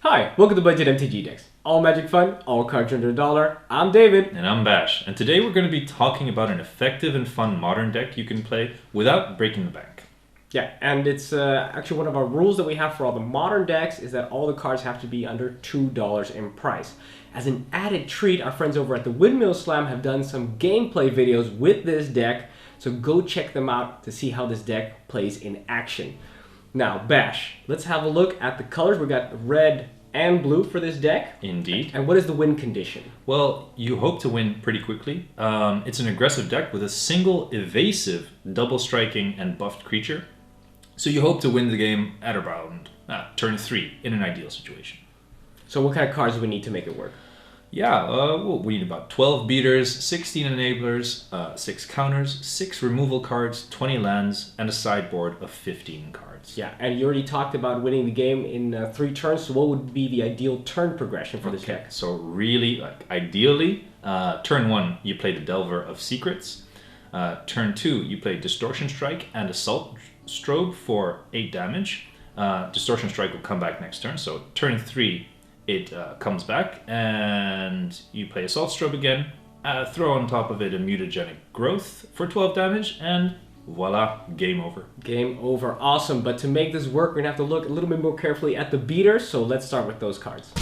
Hi, welcome to Budget MTG Decks. All magic fun, all cards under $1. I'm David. And I'm Bash. And today we're going to be talking about an effective and fun modern deck you can play without breaking the bank. Yeah, and it's actually one of our rules that we have for all the modern decks is that all the cards have to be under $2 in price. As an added treat, our friends over at the Windmill Slam have done some gameplay videos with this deck, so go check them out to see how this deck plays in action. Now, Bash, let's have a look at the colors. We got red and blue for this deck. Indeed. And what is the win condition? Well, you hope to win pretty quickly. It's an aggressive deck with a single evasive, double striking, and buffed creature. So you hope to win the game at around turn 3 in an ideal situation. So what kind of cards do we need to make it work? Yeah, we need about 12 beaters, 16 enablers, 6 counters, 6 removal cards, 20 lands, and a sideboard of 15 cards. Yeah, and you already talked about winning the game in 3 turns, so what would be the ideal turn progression for this deck? So really, ideally, turn 1, you play the Delver of Secrets. Turn 2, you play Distortion Strike and Assault Strobe for 8 damage. Distortion Strike will come back next turn, so turn 3, it comes back, and you play Assault Strobe again, throw on top of it a Mutagenic Growth for 12 damage, and voila, game over. Game over, awesome. But to make this work, we're gonna have to look a little bit more carefully at the beaters, so let's start with those cards.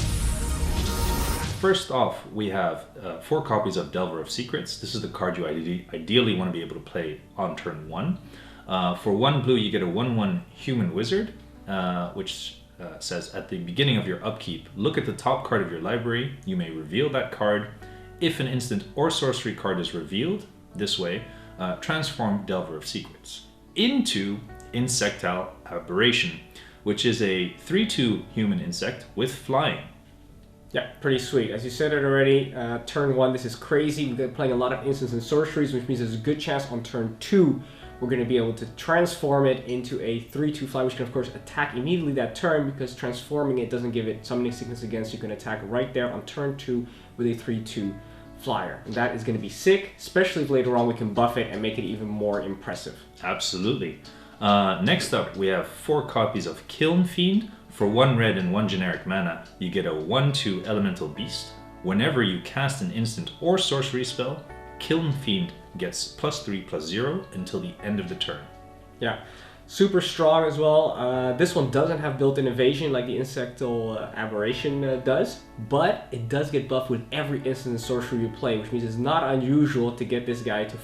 First off, we have 4 copies of Delver of Secrets. This is the card you ideally want to be able to play on turn 1. For 1 blue, you get a 1/1 Human Wizard, which says at the beginning of your upkeep, look at the top card of your library. You may reveal that card. If an instant or sorcery card is revealed this way, transform Delver of Secrets into Insectile Aberration, which is a 3/2 human insect with flying. Yeah, pretty sweet. As you said it already, turn 1, this is crazy. We're playing a lot of instants and sorceries, which means there's a good chance on turn 2 we're going to be able to transform it into a 3/2 fly, which can of course attack immediately that turn, because transforming it doesn't give it summoning sickness against. You can attack right there on turn 2 with a 3/2 flyer. And that is going to be sick, especially if later on we can buff it and make it even more impressive. Absolutely. Next up, we have 4 copies of Kiln Fiend. For 1 red and 1 generic mana, you get a 1/2 elemental beast. Whenever you cast an instant or sorcery spell, Kiln Fiend gets +3/+0 until the end of the turn. Yeah, super strong as well. This one doesn't have built-in evasion like the Insectile Aberration does, but it does get buffed with every instant and sorcery you play, which means it's not unusual to get this guy to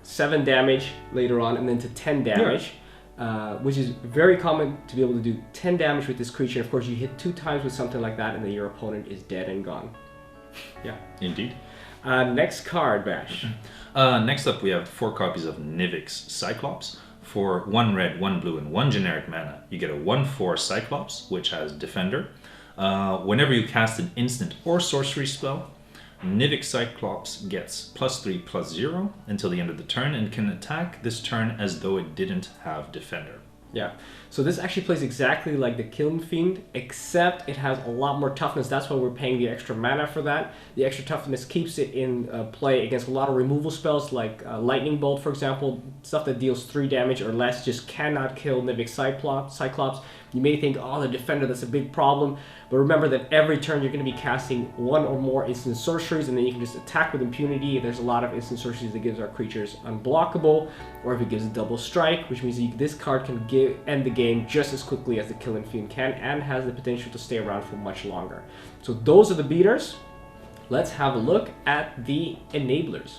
7 damage later on, and then to 10 damage. Yeah. Which is very common to be able to do 10 damage with this creature. Of course, you hit 2 times with something like that, and then your opponent is dead and gone. Yeah. Indeed. Next card, Bash. Next up, we have 4 copies of Nivix Cyclops. For 1 red, 1 blue, and 1 generic mana, you get a 1/4 Cyclops, which has Defender. Whenever you cast an instant or sorcery spell, Nivix Cyclops gets +3/+0 until the end of the turn and can attack this turn as though it didn't have Defender. Yeah, so this actually plays exactly like the Kiln Fiend, except it has a lot more toughness. That's why we're paying the extra mana for that. The extra toughness keeps it in play against a lot of removal spells like Lightning Bolt, for example. Stuff that deals 3 damage or less just cannot kill Nivix Cyclops. You may think, oh, the Defender, that's a big problem. But remember that every turn you're going to be casting 1 or more instant sorceries, and then you can just attack with impunity. There's a lot of instant sorceries that gives our creatures unblockable, or if it gives a double strike, which means this card can end the game just as quickly as the Kiln Fiend can, and has the potential to stay around for much longer. So those are the beaters. Let's have a look at the enablers.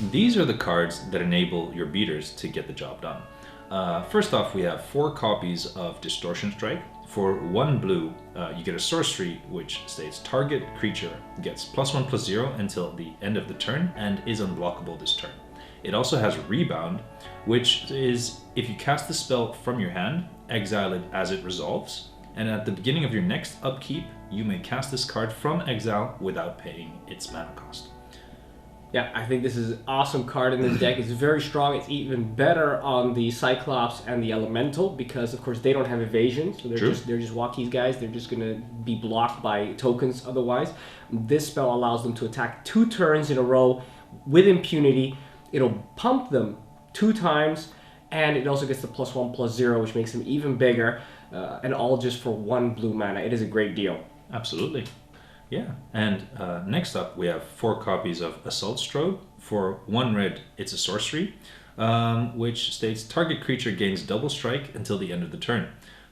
These are the cards that enable your beaters to get the job done. First off, we have 4 copies of Distortion Strike. For 1 blue, you get a sorcery which states target creature gets +1/+0 until the end of the turn and is unblockable this turn. It also has Rebound, which is if you cast the spell from your hand, exile it as it resolves, and at the beginning of your next upkeep, you may cast this card from exile without paying its mana cost. Yeah, I think this is an awesome card in this deck. It's very strong. It's even better on the Cyclops and the Elemental because, of course, they don't have evasion. So they're just walkies guys. They're just going to be blocked by tokens otherwise. This spell allows them to attack 2 turns in a row with impunity. It'll pump them 2 times, and it also gets the +1/+0, which makes them even bigger, and all just for 1 blue mana. It is a great deal. Absolutely. Yeah, and next up we have 4 copies of Assault Strobe. For 1 red, it's a sorcery, which states target creature gains double strike until the end of the turn.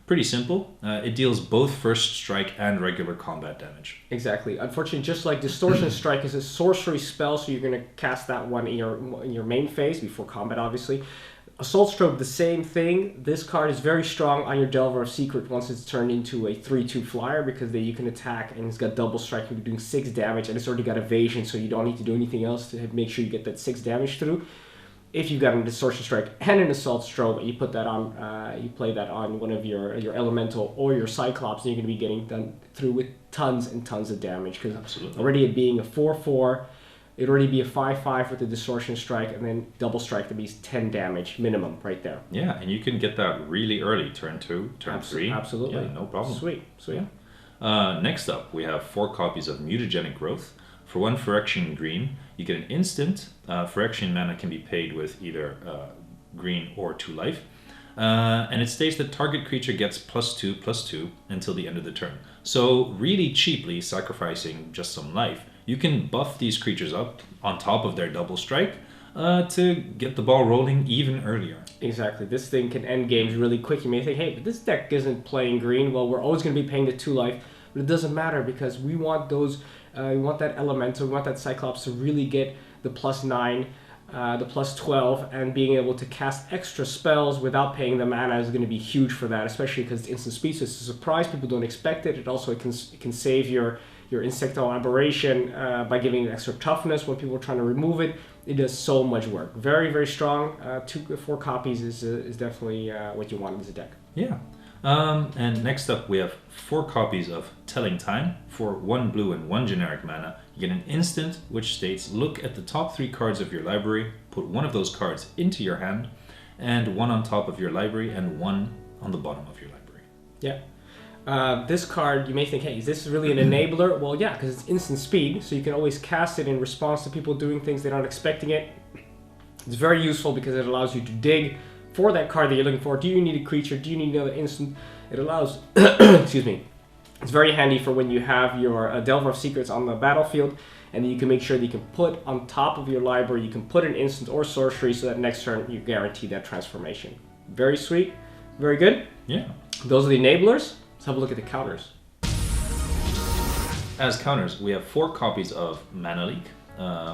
Pretty simple. It deals both first strike and regular combat damage. Exactly. Unfortunately, just like Distortion Strike is a sorcery spell, so you're going to cast that one in your main phase before combat, obviously. Assault Strobe, the same thing. This card is very strong on your Delver of Secret once it's turned into a 3/2 flyer, because then you can attack and it's got double strike, you're doing 6 damage, and it's already got evasion, so you don't need to do anything else to make sure you get that 6 damage through. If you've got a Distortion Strike and an Assault Strobe, and you put that on, you play that on one of your Elemental or your Cyclops, and you're going to be getting done through with tons and tons of damage. Because already it being a 4/4, it'd already be a 5/5 with the Distortion Strike, and then double strike, that means 10 damage minimum right there. Yeah, and you can get that really early, turn 2, turn 3. Absolutely. Yeah, no problem. Sweet. Yeah. Next up, we have 4 copies of Mutagenic Growth. For 1 Phyrexian green, you get an instant. Phyrexian mana can be paid with either green or 2 life. And it states that target creature gets +2/+2 until the end of the turn. So really cheaply, sacrificing just some life, you can buff these creatures up on top of their double strike to get the ball rolling even earlier. Exactly. This thing can end games really quick. You may think, hey, but this deck isn't playing green. Well, we're always going to be paying the 2 life, but it doesn't matter, because we want those. We want that Elemental, we want that Cyclops to really get the +9, the +12, and being able to cast extra spells without paying the mana is going to be huge for that, especially because it's instant speed, so it's a surprise. People don't expect it. It also can save your Insectile Aberration by giving it extra toughness when people are trying to remove it. It does so much work. Very, very strong. 4 copies is definitely what you want in this deck. Yeah. And next up, we have 4 copies of Telling Time. For 1 blue and 1 generic mana, you get an instant which states, look at the top 3 cards of your library, put 1 of those cards into your hand, and 1 on top of your library and 1 on the bottom of your library. Yeah. This card, you may think, hey, is this really an enabler? Well, yeah, because it's instant speed, so you can always cast it in response to people doing things they're not expecting it. It's very useful because it allows you to dig for that card that you're looking for. Do you need a creature? Do you need another instant? It allows, excuse me, it's very handy for when you have your Delver of Secrets on the battlefield, and then you can make sure that you can put on top of your library, you can put an instant or sorcery, so that next turn you guarantee that transformation. Very sweet, very good. Yeah. Those are the enablers. Let's have a look at the counters. As counters, we have 4 copies of Mana Leak.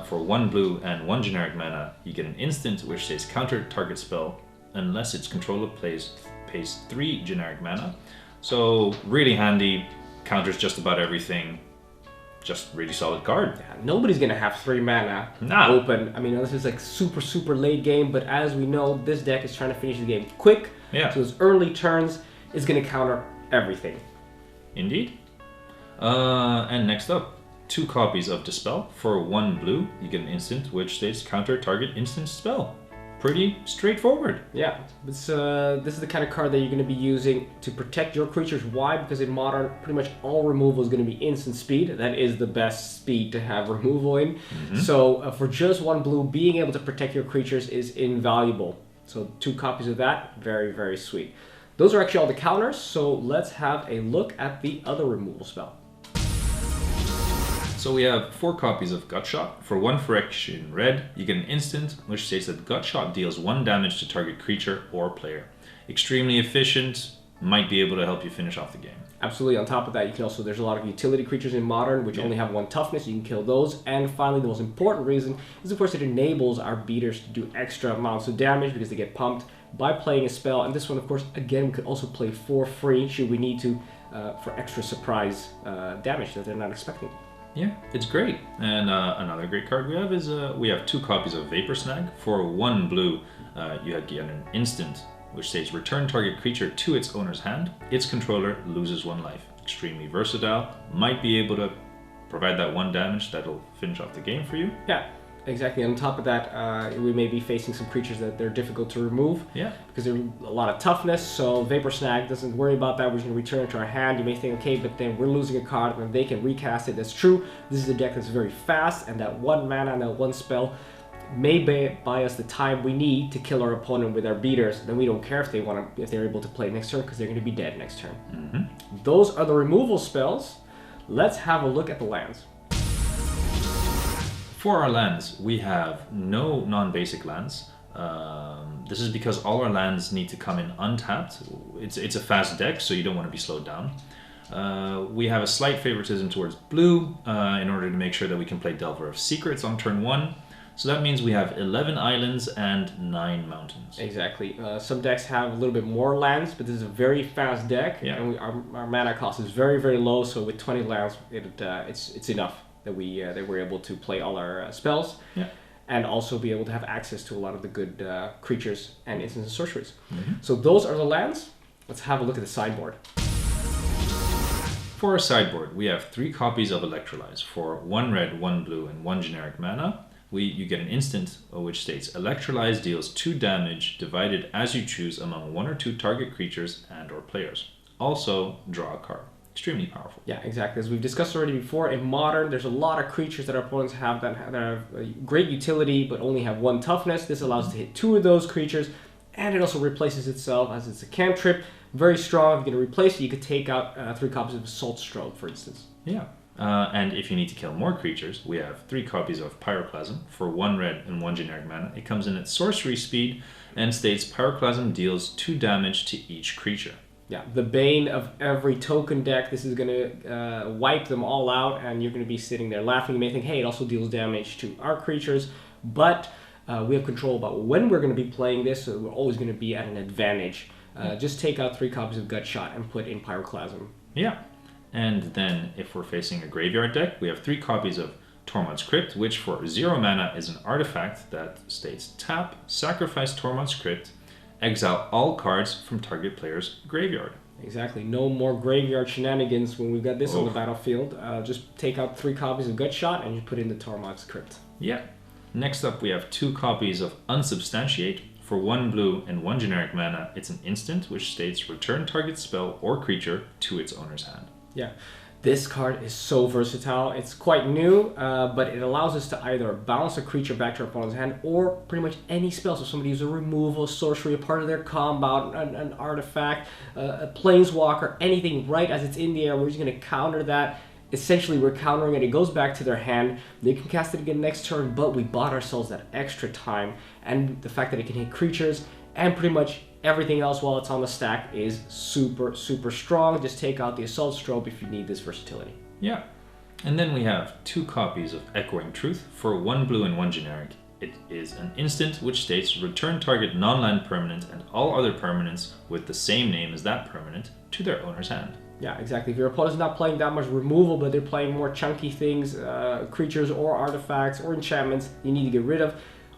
For 1 blue and 1 generic mana, you get an instant which says counter target spell unless its controller pays 3 generic mana. So really handy, counters just about everything. Just really solid card. Yeah, nobody's gonna have 3 mana open. I mean, this is like super late game, but as we know, this deck is trying to finish the game quick. Yeah. So those early turns is gonna counter everything. Indeed. And next up, 2 copies of Dispel. For 1 blue, you get an instant which states counter target instant spell. Pretty straightforward. Yeah, this is the kind of card that you're going to be using to protect your creatures. Why? Because in Modern, pretty much all removal is going to be instant speed. That is the best speed to have removal in. Mm-hmm. So for just 1 blue, being able to protect your creatures is invaluable. So 2 copies of that, very sweet. Those are actually all the counters, so let's have a look at the other removal spell. So we have 4 copies of Gutshot. For 1 Phyrexian red, you get an instant which states that Gutshot deals 1 damage to target creature or player. Extremely efficient, might be able to help you finish off the game. Absolutely. On top of that, you can also, there's a lot of utility creatures in Modern which only have 1 toughness. You can kill those. And finally, the most important reason is, of course, it enables our beaters to do extra amounts of damage because they get pumped by playing a spell. And this one, of course, again, we could also play for free should we need to for extra surprise damage that they're not expecting. Yeah, it's great. And another great card we have is we have 2 copies of Vapor Snag. For 1 blue, you get an instant which states return target creature to its owner's hand. Its controller loses 1 life. Extremely versatile. Might be able to provide that 1 damage that'll finish off the game for you. Yeah, exactly. On top of that, we may be facing some creatures that they're difficult to remove. Yeah. Because they're a lot of toughness, so Vapor Snag doesn't worry about that. We're just going to return it to our hand. You may think, okay, but then we're losing a card and they can recast it. That's true. This is a deck that's very fast, and that 1 mana and that 1 spell may buy us the time we need to kill our opponent with our beaters. Then we don't care if they're able to play next turn because they're going to be dead next turn. Those are the removal spells. Let's have a look at the lands. For our lands, we have no non-basic lands. This is because all our lands need to come in untapped. It's a fast deck, so you don't want to be slowed down. We have a slight favoritism towards blue in order to make sure that we can play Delver of Secrets on turn 1. So that means we have 11 islands and 9 mountains. Exactly. Some decks have a little bit more lands, but this is a very fast deck, Yeah. and our mana cost is very, very low. So with 20 lands, it's enough that we're able to play all our spells, Yeah. and also be able to have access to a lot of the good creatures and instants and sorceries. So those are the lands. Let's have a look at the sideboard. For our sideboard, we have 3 copies of Electrolyze. For 1 red, 1 blue, and 1 generic mana, you get an instant which states Electrolyze deals 2 damage divided as you choose among 1 or 2 target creatures and or players. Also, draw a card. Extremely powerful. Yeah, exactly. As we've discussed already before, in Modern, there's a lot of creatures that our opponents have that have great utility but only have 1 toughness. This allows us to hit 2 of those creatures, and it also replaces itself as it's a cantrip. Very strong. If you're going to replace it, you could take out 3 copies of Assault Stroke, for instance. Yeah. And if you need to kill more creatures, we have 3 copies of Pyroclasm. For 1 red and 1 generic mana, it comes in at sorcery speed and states Pyroclasm deals 2 damage to each creature. Yeah, the bane of every token deck. This is going to wipe them all out, and you're going to be sitting there laughing. You may think, hey, it also deals damage to our creatures, but we have control about when we're going to be playing this, so we're always going to be at an advantage. Just take out 3 copies of Gutshot and put in Pyroclasm. Yeah. And then if we're facing a graveyard deck, we have 3 copies of Tormod's Crypt, which for 0 mana is an artifact that states tap, sacrifice Tormod's Crypt, exile all cards from target player's graveyard. Exactly. No more graveyard shenanigans when we've got this on the battlefield. Just take out 3 copies of Gutshot and you put in the Tormod's Crypt. Yeah. Next up, we have 2 copies of Unsubstantiate. For 1 blue and 1 generic mana, it's an instant which states return target spell or creature to its owner's hand. Yeah, this card is so versatile. It's quite new, but it allows us to either bounce a creature back to our opponent's hand or pretty much any spell. So somebody uses a removal, sorcery, a part of their combo, an artifact, a planeswalker, anything right as it's in the air, we're just going to counter that. Essentially, we're countering it. It goes back to their hand. They can cast it again next turn, but we bought ourselves that extra time. And the fact that it can hit creatures and pretty much everything else while it's on the stack is super, super strong. Just take out the Assault Strobe if you need this versatility. Yeah. And then we have 2 copies of Echoing Truth. For 1 blue and 1 generic, it is an instant which states return target non-land permanent and all other permanents with the same name as that permanent to their owner's hand. Yeah, exactly. If your opponent's not playing that much removal, but they're playing more chunky things, creatures or artifacts or enchantments you need to get rid of,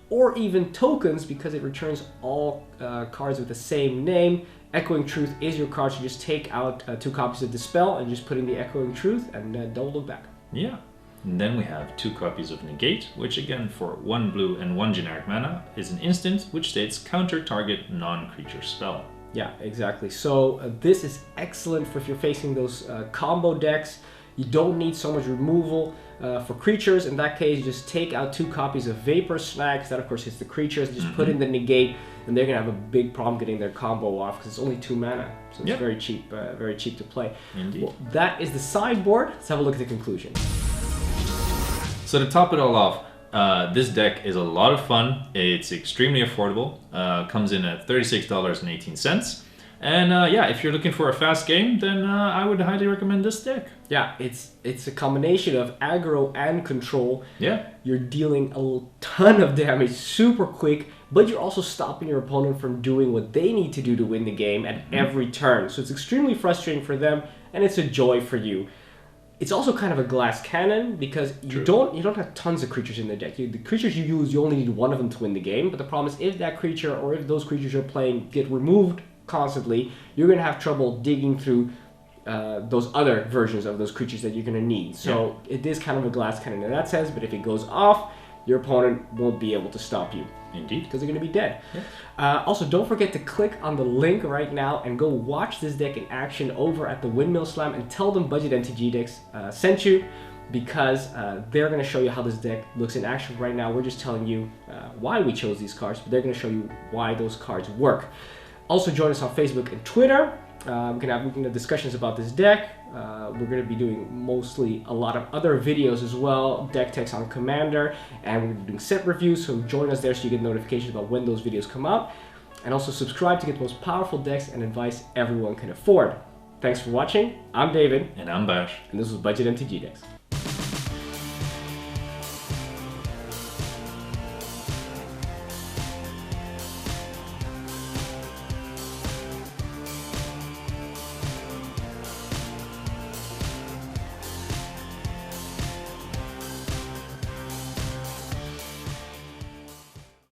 or even tokens because it returns all cards with the same name, Echoing Truth is your card. So just take out 2 copies of Dispel and just put in the Echoing Truth and don't look back. Yeah. And then we have 2 copies of Negate, which again for 1 blue and 1 generic mana is an instant which states counter target non-creature spell. Yeah, exactly. So this is excellent for if you're facing those combo decks. You don't need so much removal for creatures. In that case, you just take out 2 copies of Vapor Snags. That, of course, hits the creatures. Just put in the Negate, and they're going to have a big problem getting their combo off because it's only 2 mana. So it's very cheap to play. Indeed. Well, that is the sideboard. Let's have a look at the conclusion. So to top it all off, this deck is a lot of fun. It's extremely affordable. Comes in at $36.18. And yeah, if you're looking for a fast game, then I would highly recommend this deck. Yeah, it's a combination of aggro and control. Yeah. You're dealing a ton of damage super quick, but you're also stopping your opponent from doing what they need to do to win the game at every turn. So it's extremely frustrating for them, and it's a joy for you. It's also kind of a glass cannon because you don't have tons of creatures in the deck. The creatures you use, you only need 1 of them to win the game. But the problem is if that creature or if those creatures you're playing get removed constantly, you're going to have trouble digging through those other versions of those creatures that you're going to need. So it is kind of a glass cannon in that sense, but if it goes off, your opponent won't be able to stop you. Indeed. Because they're going to be dead. Yeah. Also, don't forget to click on the link right now and go watch this deck in action over at the Windmill Slam and tell them Budget MTG Decks sent you. because they're going to show you how this deck looks in action. Right now, we're just telling you why we chose these cards, but they're going to show you why those cards work. Also, join us on Facebook and Twitter. We can have discussions about this deck. We're going to be doing mostly a lot of other videos as well, deck techs on Commander, and we're going to be doing set reviews, so join us there so you get notifications about when those videos come out. And also subscribe to get the most powerful decks and advice everyone can afford. Thanks for watching. I'm David. And I'm Bash. And this was Budget MTG Decks.